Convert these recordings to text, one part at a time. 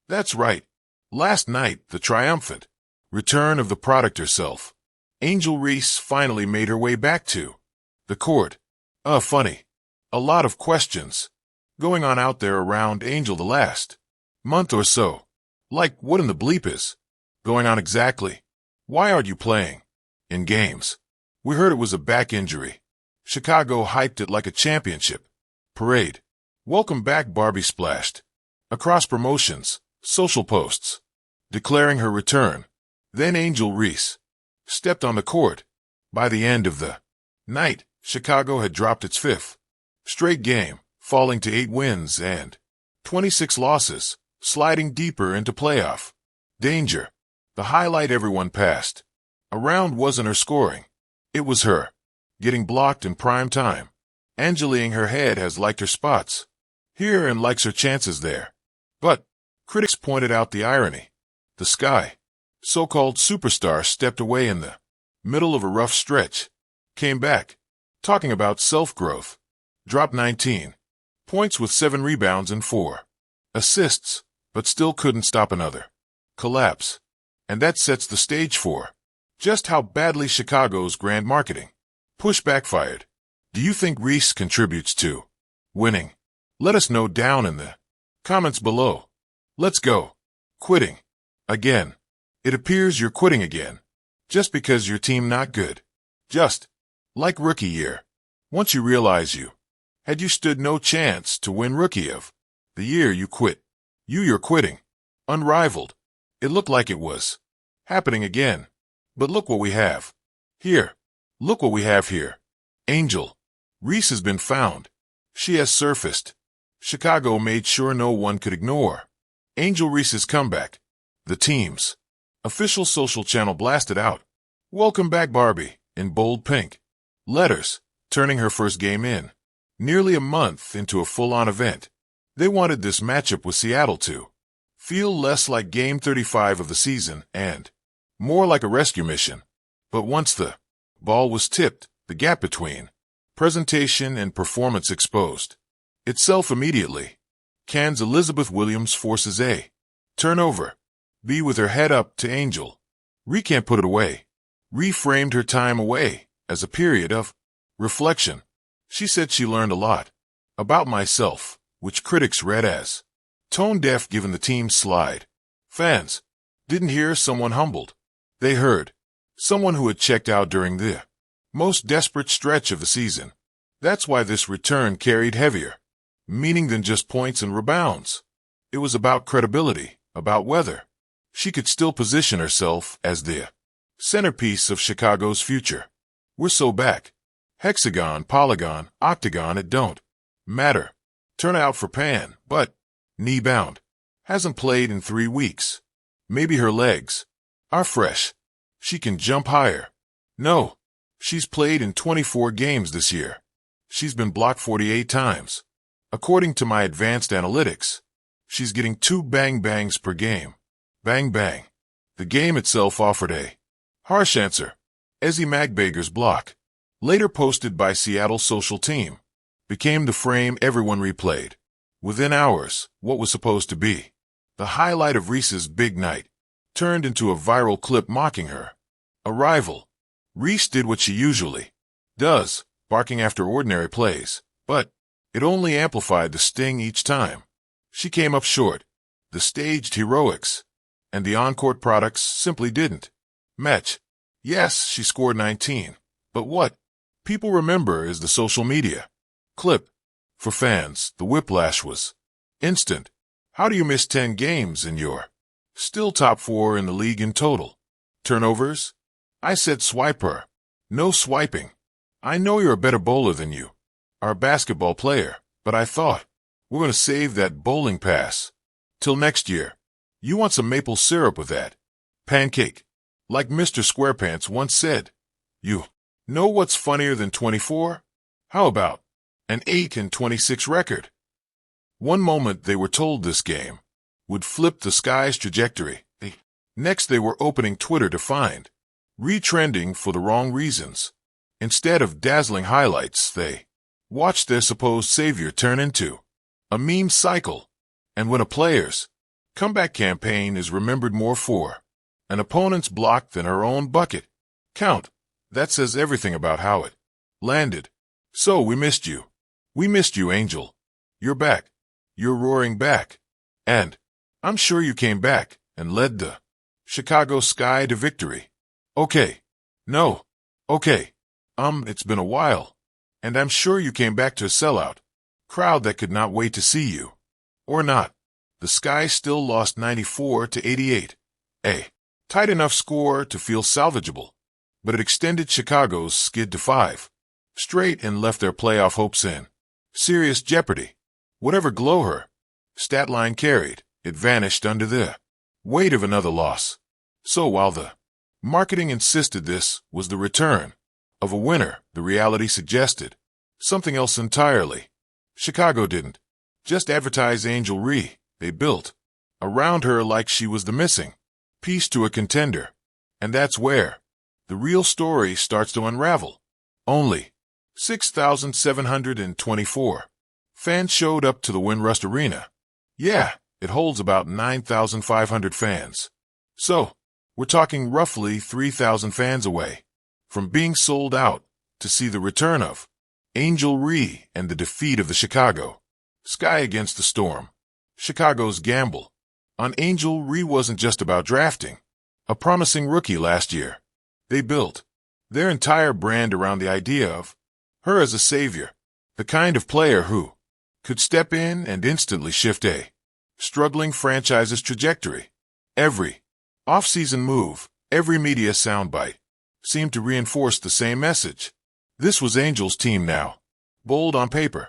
That's right. Last night, the triumphant return of the product herself. Angel Reese finally made her way back to the court. Funny. A lot of questions going on out there around Angel the last month or so. Like, what in the bleep is going on exactly? Why aren't you playing in games? We heard it was a back injury. Chicago hyped it like a championship parade. Welcome back, Barbie splashed across promotions, social posts, declaring her return. Then Angel Reese stepped on the court. By the end of the night, Chicago had dropped its fifth straight game, falling to 8 wins and 26 losses, sliding deeper into playoff danger. The highlight everyone passed around wasn't her scoring. It was her getting blocked in prime time. Angeline her head has liked her spots here and likes her chances there. But critics pointed out the irony. The Sky, so-called superstar, stepped away in the middle of a rough stretch, came back, talking about self-growth, dropped 19 points with 7 rebounds and 4 assists, but still couldn't stop another collapse. And that sets the stage for just how badly Chicago's grand marketing push backfired. Do you think Reese contributes to winning? Let us know down in the comments below. Let's go. Quitting. Again. It appears you're quitting again. Just because your team not good. Just like rookie year. Once you realize you stood no chance to win Rookie of the Year, you quit. You're quitting. Unrivaled. It looked like it was happening again. But look what we have here. Look what we have here. Angel Reese has been found. She has surfaced. Chicago made sure no one could ignore Angel Reese's comeback. The team's official social channel blasted out, "Welcome back, Barbie," in bold pink letters, turning her first game in nearly a month into a full-on event. They wanted this matchup with Seattle to feel less like Game 35 of the season and more like a rescue mission. But once the ball was tipped, the gap between presentation and performance exposed itself immediately. Can's Elizabeth Williams forces a turnover. B with her head up to Angel. Ree can't put it away. Reframed her time away as a period of reflection. She said she learned a lot about myself, which critics read as tone deaf given the team's slide. Fans didn't hear someone humbled. They heard someone who had checked out during the most desperate stretch of the season. That's why this return carried heavier meaning than just points and rebounds. It was about credibility, about whether she could still position herself as the centerpiece of Chicago's future. We're so back. Hexagon, polygon, octagon, it don't matter. Turn out for Pan, but knee-bound. Hasn't played in 3 weeks. Maybe her legs are fresh. She can jump higher. No, she's played in 24 games this year. She's been blocked 48 times. According to my advanced analytics, she's getting 2 bang-bangs per game. Bang-bang. The game itself offered a harsh answer. Ezzy Magbager's block, later posted by Seattle's social team, became the frame everyone replayed. Within hours, what was supposed to be the highlight of Reese's big night turned into a viral clip mocking her arrival. Reese did what she usually does, barking after ordinary plays, but it only amplified the sting each time. She came up short. The staged heroics and the on-court products simply didn't match. Yes, she scored 19, but what people remember is the social media clip. For fans, the whiplash was instant. How do you miss 10 games and you're still top 4 in the league in total turnovers? I said swipe her. No swiping. I know you're a better bowler than you are a basketball player, but I thought we're going to save that bowling pass till next year. You want some maple syrup with that pancake. Like Mr. Squarepants once said, you know what's funnier than 24? How about an 8-26 record? One moment they were told this game would flip the Sky's trajectory. Next they were opening Twitter to find retrending for the wrong reasons. Instead of dazzling highlights, they watched their supposed savior turn into a meme cycle. And when a player's Comeback campaign is remembered more for an opponent's block than her own bucket count. That says everything about how it landed. So we missed you. We missed you, Angel. You're back. You're roaring back. And I'm sure you came back and led the Chicago Sky to victory. Okay. No. Okay. It's been a while. And I'm sure you came back to a sellout crowd that could not wait to see you. Or not. The Sky still lost 94-88. A tight enough score to feel salvageable, but it extended Chicago's skid to 5 straight and left their playoff hopes in serious jeopardy. Whatever glow her stat line carried, it vanished under the weight of another loss. So while the marketing insisted this was the return of a winner, the reality suggested something else entirely. Chicago didn't just advertise Angel Reese. They built around her like she was the missing piece to a contender. And that's where the real story starts to unravel. Only 6,724 fans showed up to the Windrust Arena. Yeah, it holds about 9,500 fans. So, we're talking roughly 3,000 fans away from being sold out to see the return of Angel Reese and the defeat of the Chicago Sky against the Storm. Chicago's gamble on Angel Reese wasn't just about drafting a promising rookie last year. They built their entire brand around the idea of her as a savior, the kind of player who could step in and instantly shift a struggling franchise's trajectory. Every off-season move, every media soundbite seemed to reinforce the same message. This was Angel's team now. Bold on paper,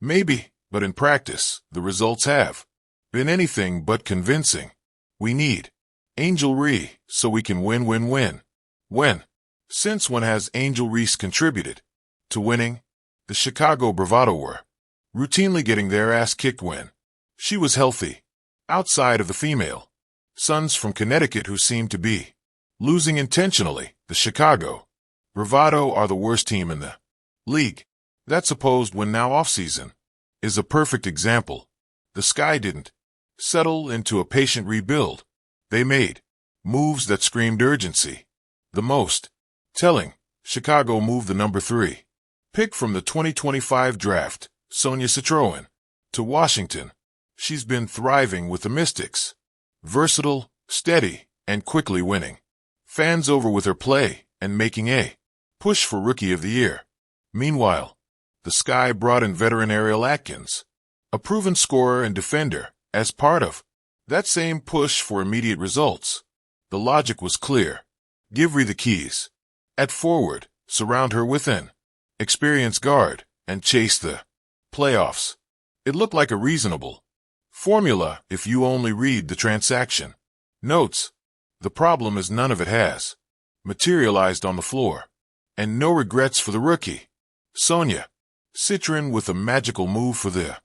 maybe, but in practice, the results have been anything but convincing. We need Angel Reese so we can win. When? Since when has Angel Reese contributed to winning? The Chicago Bravado were routinely getting their ass kicked when she was healthy, outside of the female Suns from Connecticut who seemed to be losing intentionally. The Chicago Bravado are the worst team in the league. That supposed win now off-season is a perfect example. The Sky didn't settle into a patient rebuild. They made moves that screamed urgency. The most telling, Chicago moved the number 3 pick from the 2025 draft, Sonia Citroen, to Washington. She's been thriving with the Mystics. Versatile, steady, and quickly winning fans over with her play and making a push for Rookie of the Year. Meanwhile, the Sky brought in veteran Ariel Atkins, a proven scorer and defender, as part of that same push for immediate results. The logic was clear. Give Reese the keys. At forward, surround her with an experienced guard, and chase the playoffs. It looked like a reasonable formula if you only read the transaction notes. The problem is none of it has materialized on the floor. And no regrets for the rookie. Sonia Citroen with a magical move for the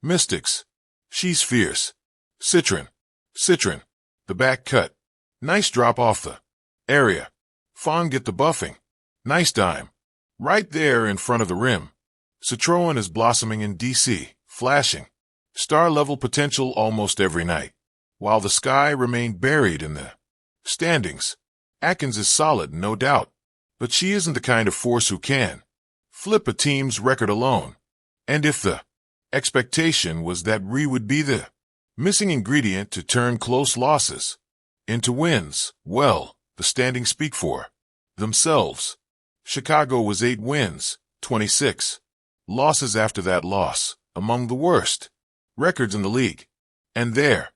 Mystics. She's fierce. Citroen, the back cut. Nice drop off the area. Fawn get the buffing. Nice dime. Right there in front of the rim. Citroen is blossoming in DC, flashing star-level potential almost every night. While the Sky remained buried in the standings. Atkins is solid, no doubt, but she isn't the kind of force who can flip a team's record alone. And if the expectation was that Reese would be the missing ingredient to turn close losses into wins, well, the standings speak for themselves. Chicago was 8 wins, 26 losses after that loss, among the worst records in the league. And there,